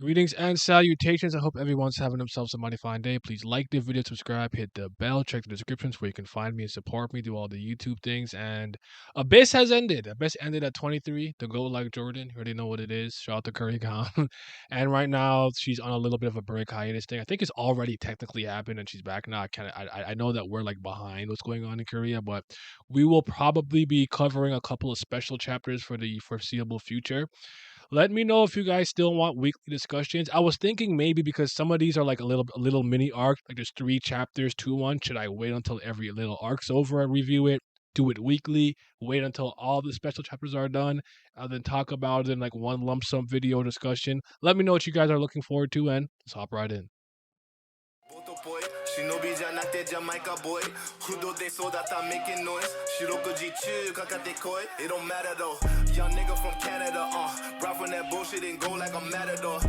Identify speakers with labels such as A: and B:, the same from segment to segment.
A: Greetings and salutations. I hope everyone's having themselves a mighty fine day. Please like the video, subscribe, hit the bell, check the descriptions where you can find me and support me, do all the YouTube things. And Abyss has ended. Abyss ended at 23. The goal like Jordan. You already know what it is. Shout out to Curry Khan. And right now she's on a little bit of a break hiatus thing. I think it's already technically happened and she's back now. I know that we're like behind what's going on in Korea, but we will probably be covering a couple of special chapters for the foreseeable future. Let me know if you guys still want weekly discussions. I was thinking maybe because some of these are like a little mini arc, like there's 3 chapters to one. Should I wait until every little arc's over and review it? Do it weekly, wait until all the special chapters are done, and then talk about it in like one lump sum video discussion. Let me know what you guys are looking forward to, and let's hop right in.
B: Making noise. It don't matter though. Young nigga from Canada, brought from that bullshit and go like a matador.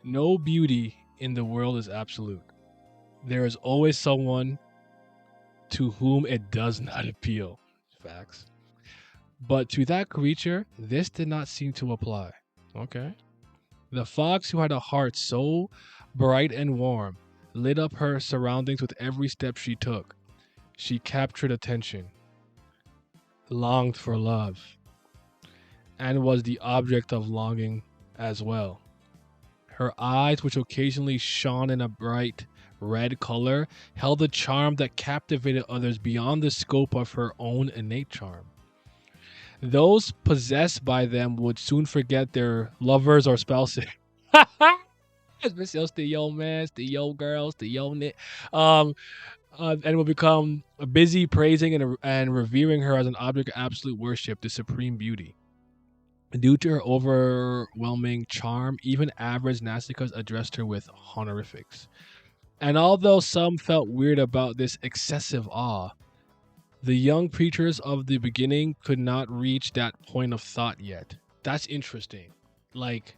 A: No beauty in the world is absolute. There is always someone to whom it does not appeal. Facts. But to that creature, this did not seem to apply. Okay. The fox, who had a heart so bright and warm, lit up her surroundings with every step she took. She captured attention, longed for love, and was the object of longing as well. Her eyes, which occasionally shone in a bright red color, held a charm that captivated others beyond the scope of her own innate charm. Those possessed by them would soon forget their lovers or spouses. It's still the yo man, the yo girls, the yo nit. Um, and will become busy praising and revering her as an object of absolute worship, the supreme beauty. Due to her overwhelming charm, even average Nastikas addressed her with honorifics. And although some felt weird about this excessive awe, the young preachers of the beginning could not reach that point of thought yet. That's interesting. Like,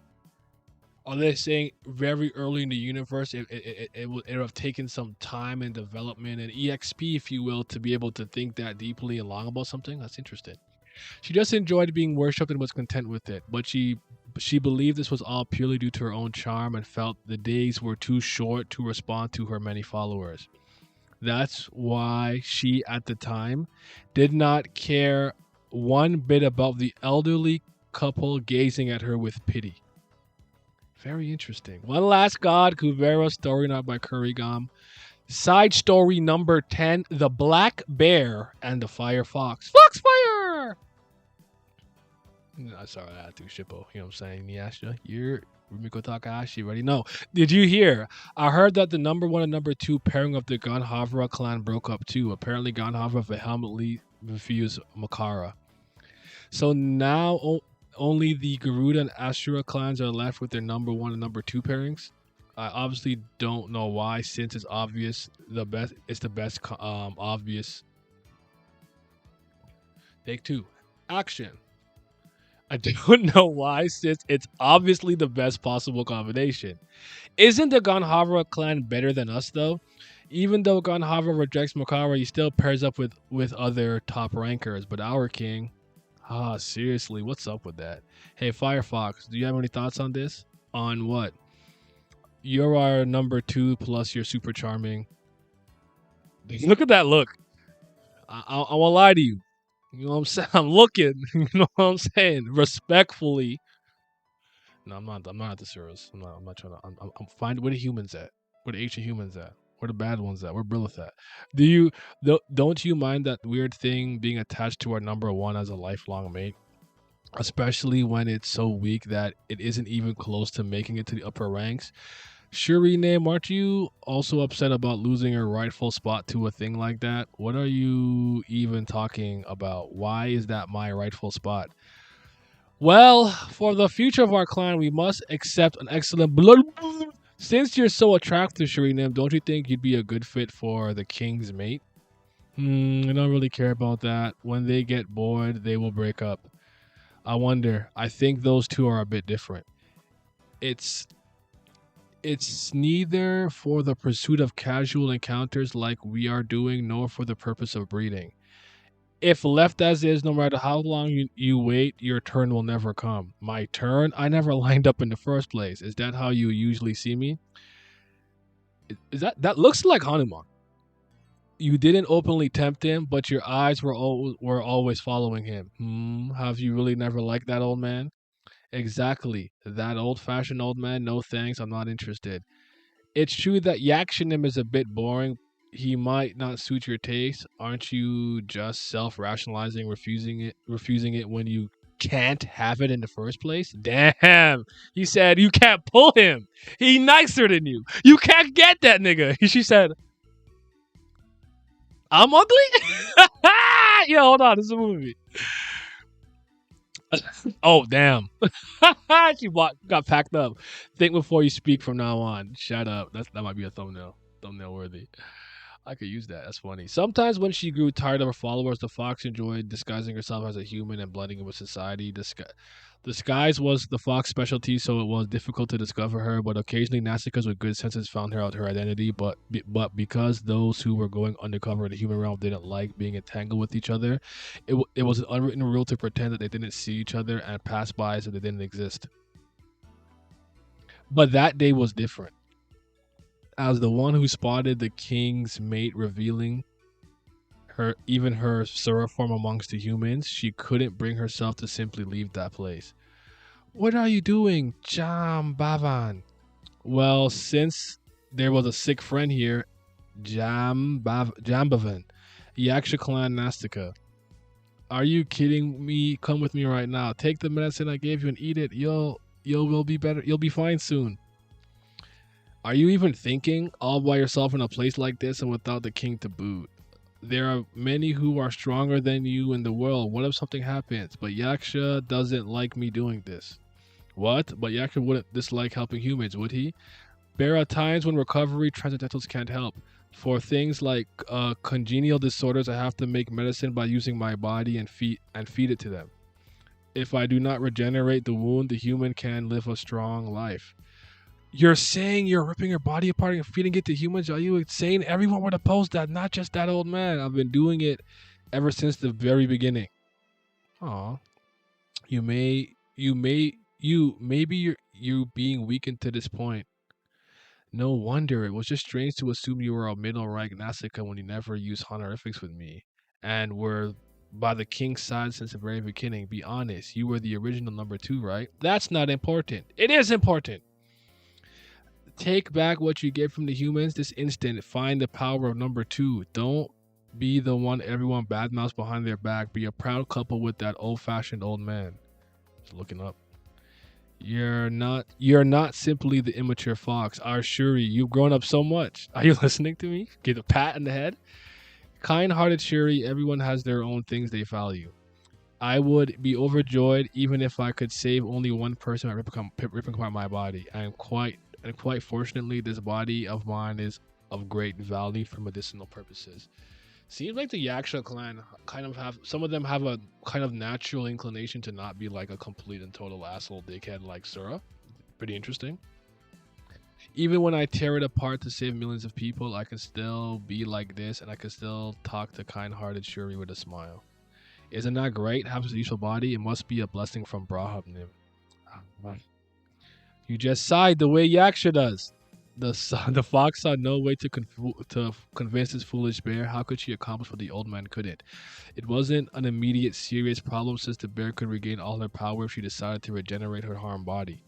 A: are they saying very early in the universe it would have taken some time and development and EXP, if you will, to be able to think that deeply and long about something? That's interesting. She just enjoyed being worshipped and was content with it, but she believed this was all purely due to her own charm and felt the days were too short to respond to her many followers. That's why she, at the time, did not care one bit about the elderly couple gazing at her with pity. Very interesting. One last god, Kubera, story not by Kurigam. Side story number 10, The Black Bear and the Fire Fox. Foxfire! No, sorry, I had to shippo. You know what I'm saying? Yaksha, you're Rumiko Takahashi, already know. Did you hear? I heard that the number 1 and number 2 pairing of the Ganhavra clan broke up too. Apparently, Ganhavra vehemently refused Makara. So now only the Garuda and Ashura clans are left with their number 1 and number 2 pairings. I obviously don't know why, since it's obvious. It's the best obvious. Take 2. Action. I don't know why, since it's obviously the best possible combination. Isn't the Ganhavra clan better than us, though? Even though Ganhavra rejects Makara, he still pairs up with other top rankers. But our king, seriously, what's up with that? Hey, Firefox, do you have any thoughts on this? On what? You're our number 2 plus you're super charming. Look at that look. I won't lie to you. You know what I'm saying? I'm looking. You know what I'm saying? Respectfully. No, I'm not at the service. I'm not trying to. I'm find where the humans at. Where the ancient humans at. Where the bad ones at. Where Brilith at. Don't you mind that weird thing being attached to our number 1 as a lifelong mate? Especially when it's so weak that it isn't even close to making it to the upper ranks. Shuri name, aren't you also upset about losing your rightful spot to a thing like that? What are you even talking about? Why is that my rightful spot? Well, for the future of our clan, we must accept an excellent blood. Since you're so attractive, Shireenim, don't you think you'd be a good fit for the king's mate? I don't really care about that. When they get bored, they will break up. I wonder. I think those two are a bit different. It's neither for the pursuit of casual encounters like we are doing, nor for the purpose of breeding. If left as is, no matter how long you wait, your turn will never come. My turn? I never lined up in the first place. Is that how you usually see me? Is that looks like Hanuman? You didn't openly tempt him, but your eyes were always following him. Have you really never liked that old man? Exactly. That old-fashioned old man? No thanks, I'm not interested. It's true that Yakshanim is a bit boring. He might not suit your taste. Aren't you just self-rationalizing, refusing it when you can't have it in the first place? Damn. He said you can't pull him. He nicer than you. You can't get that nigga. She said, I'm ugly? Yo, hold on. This is a movie. Oh, damn. She got packed up. Think before you speak from now on. Shut up. That might be a thumbnail worthy. I could use that. That's funny. Sometimes when she grew tired of her followers, the fox enjoyed disguising herself as a human and blending in with society. Disguise was the fox specialty, so it was difficult to discover her. But occasionally, Nausicaa's with good senses found her out her identity. But because those who were going undercover in the human realm didn't like being entangled with each other, it was an unwritten rule to pretend that they didn't see each other and pass by as if they didn't exist. But that day was different. As the one who spotted the king's mate revealing even her Sura form amongst the humans, she couldn't bring herself to simply leave that place. What are you doing, Jambavan? Well, since there was a sick friend here, Jambavan, Yaksha clan Nastica. Are you kidding me? Come with me right now. Take the medicine I gave you and eat it. You'll be better. You'll be fine soon. Are you even thinking all by yourself in a place like this and without the king to boot? There are many who are stronger than you in the world. What if something happens? But Yaksha doesn't like me doing this. What? But Yaksha wouldn't dislike helping humans, would he? There are times when recovery transcendentals can't help. For things like congenial disorders, I have to make medicine by using my body and feed it to them. If I do not regenerate the wound, the human can live a strong life. You're saying you're ripping your body apart and feeding it to humans? Are you insane? Everyone would oppose that, not just that old man. I've been doing it ever since the very beginning. Aw. Maybe you being weakened to this point. No wonder. It was just strange to assume you were a middle rank Nausicaa when you never used honorifics with me. And were by the king's side since the very beginning. Be honest, you were the original number 2, right? That's not important. It is important. Take back what you get from the humans this instant. Find the power of number 2. Don't be the one everyone badmouths behind their back. Be a proud couple with that old-fashioned old man. Just looking up. You're not simply the immature fox. I assure you, you've grown up so much. Are you listening to me? Get a pat in the head. Kind-hearted Shuri, everyone has their own things they value. I would be overjoyed even if I could save only one person by ripping apart my body. And quite fortunately, this body of mine is of great value for medicinal purposes. Seems like the Yaksha clan kind of some of them have a kind of natural inclination to not be like a complete and total asshole dickhead like Sura. Pretty interesting. Even when I tear it apart to save millions of people, I can still be like this and I can still talk to kind-hearted Shuri with a smile. Isn't that great? Having a useful body, it must be a blessing from Brahmnim. You just sighed the way Yaksha does. The fox saw no way to convince this foolish bear. How could she accomplish what the old man couldn't? It wasn't an immediate serious problem since the bear could regain all her power if she decided to regenerate her harmed body.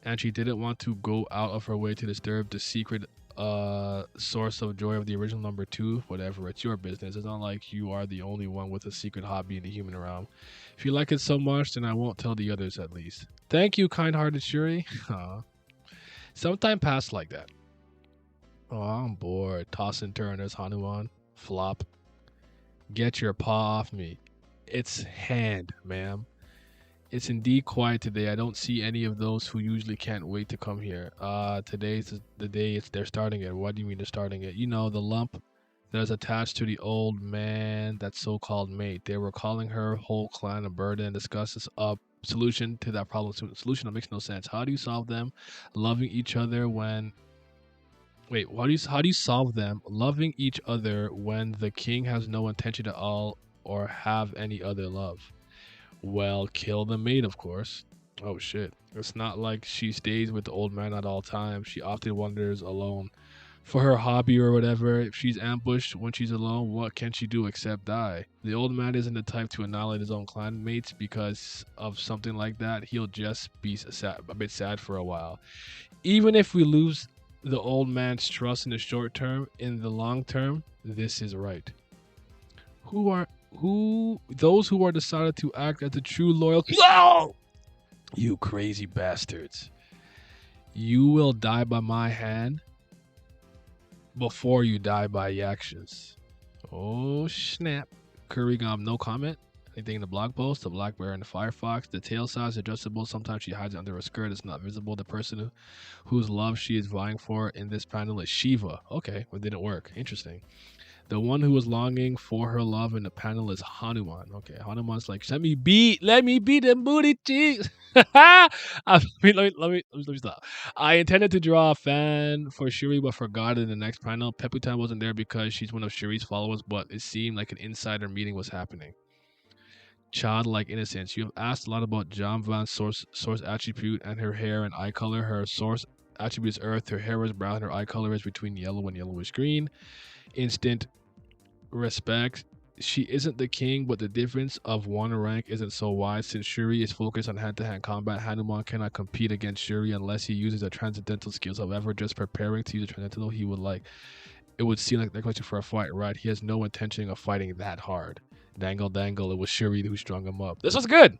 A: And she didn't want to go out of her way to disturb the secret source of joy of the original number 2. Whatever, it's your business. It's not like you are the only one with a secret hobby in the human realm. If you like it so much, then I won't tell the others at least. Thank you, kind-hearted Shuri. Sometime passed like that. Oh, I'm bored. Toss and turn. There's Hanuman. Flop. Get your paw off me. It's hand, ma'am. It's indeed quiet today. I don't see any of those who usually can't wait to come here. Today's the day they're starting it. What do you mean they're starting it? You know, the lump that is attached to the old man, that so-called mate. They were calling her whole clan a burden and discuss this solution to that problem. Solution that makes no sense. How do you solve them? Loving each other when... Wait, how do you solve them? Loving each other when the king has no intention at all or have any other love. Well, kill the maid, of course. Oh shit. It's not like she stays with the old man at all times. She often wanders alone for her hobby or whatever. If she's ambushed when she's alone, what can she do except die? The old man isn't the type to annihilate his own clan mates because of something like that. He'll just be a bit sad for a while. Even if we lose the old man's trust in the short term, in the long term, this is right. Who those who are decided to act as the true loyal. No! You crazy bastards. You will die by my hand before you die by Yaksha's. Oh snap. Kurigam, no comment. Anything in the blog post, the black bear and the firefox, the tail size adjustable. Sometimes she hides it under her skirt. It's not visible. The person whose love she is vying for in this panel is Shiva. Okay, well, it didn't work. Interesting. The one who was longing for her love in the panel is Hanuman. Okay, Hanuman's like, let me beat them booty cheeks. Let me stop. I intended to draw a fan for Shuri, but forgot in the next panel. Peputan wasn't there because she's one of Shuri's followers, but it seemed like an insider meeting was happening. Childlike innocence. You have asked a lot about Jambavan's source attribute and her hair and eye color. Her source attribute is earth. Her hair is brown. Her eye color is between yellow and yellowish green. Instant respect. She isn't the king, but the difference of one rank isn't so wide. Since Shuri is focused on hand-to-hand combat, Hanuman cannot compete against Shuri unless he uses the transcendental skills. However, just preparing to use the transcendental, it would seem like they're question for a fight, right? He has no intention of fighting that hard. Dangle, dangle. It was Shuri who strung him up. This was good.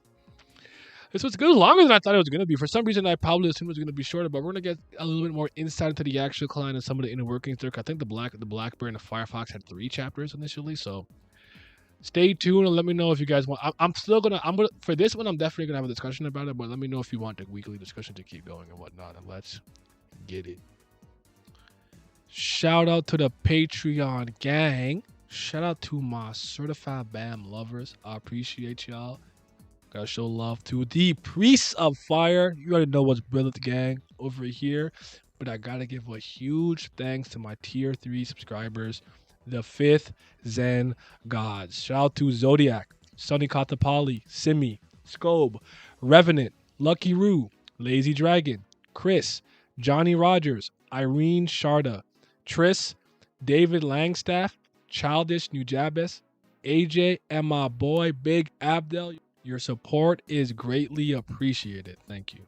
A: This was good, longer than I thought it was going to be. For some reason, I probably assumed it was going to be shorter, but we're going to get a little bit more insight into the actual clan and some of the inner workings there. I think the Black Bear and the Firefox had 3 chapters initially, so stay tuned and let me know if you guys want. I'm gonna for this one. I'm definitely gonna have a discussion about it, but let me know if you want the weekly discussion to keep going and whatnot. And let's get it. Shout out to the Patreon gang. Shout out to my certified BAM lovers. I appreciate y'all. Gotta show love to the Priests of Fire. You already know what's brilliant, gang, over here. But I gotta give a huge thanks to my tier 3 subscribers, the 5th Zen Gods. Shout out to Zodiac, Sunny Katapali, Simi, Scobe, Revenant, Lucky Roo, Lazy Dragon, Chris, Johnny Rogers, Irene Sharda, Triss, David Langstaff, Childish Nujabes, AJ, and my boy Big Abdel. Your support is greatly appreciated. Thank you.